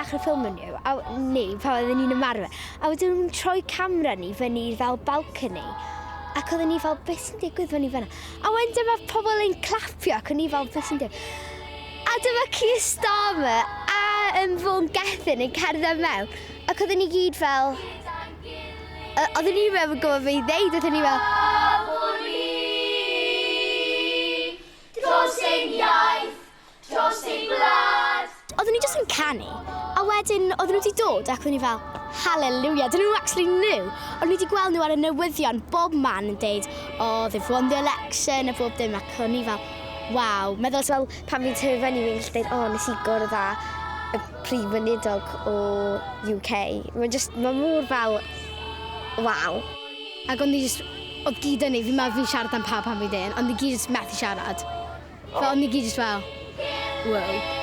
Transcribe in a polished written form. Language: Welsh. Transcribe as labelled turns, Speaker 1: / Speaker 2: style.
Speaker 1: dechrau ffilm ni, pan oedden ni'n ymarfer, a wedyn nhw'n troi camera ni fyny fel balcony, ac oedden ni fel, beth sy'n digwydd fyny fyna? A wedyn dyma pobl yn clapio, ac o'n ni fel, beth sy'n digwydd? A dyma Keir Starmer a Fawn Gethin yn cerdded mewn, ac oedden ni gyd fel... Oedden ni mewn yn gwybod fe i ddeud, oedden ni fel... Dros ein iaith, dros ein gwlad. Oedden ni jyst yn canu, a wedyn oedden nhw wedi dod ac oedden ni fel, hallelujah, dyn nhw actually new. Oedden ni wedi gweld nhw ar y newyddion, bob man yn deud, oh, they've won the election, a bob dim, ac oedden ni fel, waw. Meddwl fel pan fi'n tyfu fyny, fi'n gallu dweud, oh, nes i gwrdd â y prif weinidog o UK. Mae mor fel, waw. Ac ond ni jyst, oedd gyd yn ni, fi'n meddwl fi'n siarad am pa pan fi'n dyn, ond ni gyd jyst methu siarad. Fel, ond ni gyd jyst fel, wow.